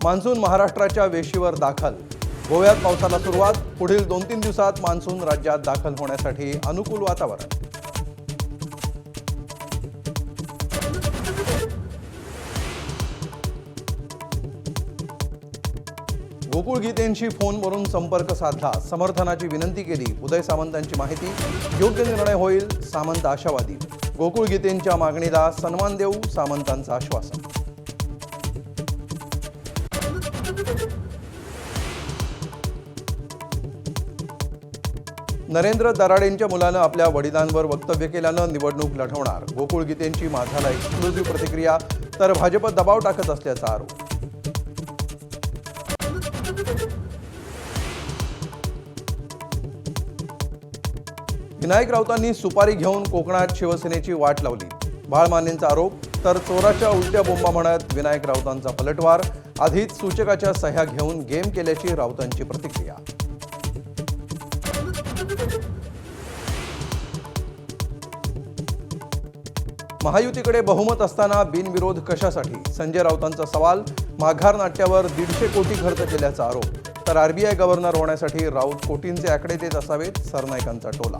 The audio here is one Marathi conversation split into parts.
मान्सून महाराष्ट्राच्या वेशीवर दाखल। गोव्यात पावसाला सुरुवात। पुढील 2-3 दिवसात मान्सून राज्यात दाखल होण्यासाठी अनुकूल वातावरण। गोकुळ गीतेंशी फोनवरून संपर्क साधला, समर्थनाची विनंती केली। उदय सामंतांची माहिती, योग्य निर्णय होईल, सामंत आशावादी। गोकुळ गीतेंच्या मागणीला सन्मान देऊ, सामंतांचं आश्वासन। नरेंद्र दराडेंच्या मुलानं आपल्या वडिलांवर वक्तव्य केल्यानं निवडणूक लढवणार। गोकुळ गीतेंची माझाला एक्सक्लुझिव्ह प्रतिक्रिया, तर भाजप दबाव टाकत असल्याचा आरोप। विनायक राऊतांनी सुपारी घेऊन कोकणात शिवसेनेची वाट लावली, बाळमानेंचा आरोप। तर चोराच्या उलट्या बोंबा म्हणत विनायक राऊतांचा पलटवार। आधीच सूचकाच्या सह्या घेऊन गेम केल्याची राऊतांची प्रतिक्रिया। महायुतीकडे बहुमत असताना बिनविरोध कशासाठी, संजय राऊतांचा सवाल। माघार नाट्यावर 150 कोटी खर्च केल्याचा आरोप। तर आरबीआय गव्हर्नर होण्यासाठी राऊत कोटींचे आकडे देत असावेत, सरनाईकांचा टोला।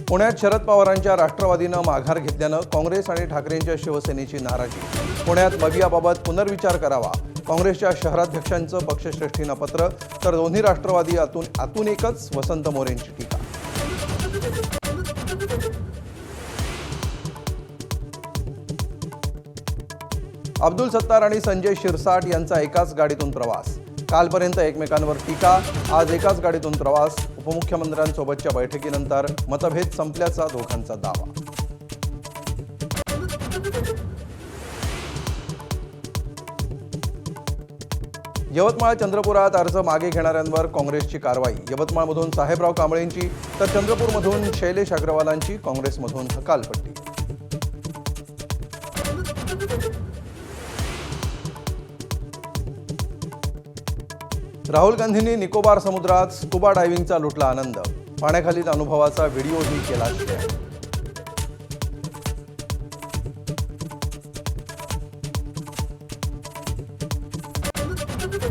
पुण्यात शरद पवारांच्या राष्ट्रवादीनं माघार घेतल्यानं काँग्रेस आणि ठाकरेंच्या शिवसेनेची नाराजी। पुण्यात मवियाबाबत पुनर्विचार करावा, काँग्रेसच्या शहराध्यक्षांचं पक्षश्रेष्ठींना पत्र। तर दोन्ही राष्ट्रवादी आतून एकच, वसंत मोरेंची टीका। अब्दुल सत्तार आणि संजय शिरसाट यांचा एकाच गाडीतून प्रवास। कालपर्यंत एकमेकांवर टीका, आज एकाच गाडीतून प्रवास। उपमुख्यमंत्र्यांसोबतच्या बैठकीनंतर मतभेद संपल्याचा दोघांचा दावा। यवतमाळ चंद्रपुरात अर्ज मागे घेणाऱ्यांवर काँग्रेसची कारवाई। यवतमाळमधून साहेबराव कांबळेंची, तर चंद्रपूरमधून शैलेश अग्रवालांची, काँग्रेसमधून हकालपट्टी। राहुल गांधींनी निकोबार समुद्रात स्कुबा डायव्हिंगचा लुटला आनंद। पाण्याखालील अनुभवाचा व्हिडिओही केला शेअर।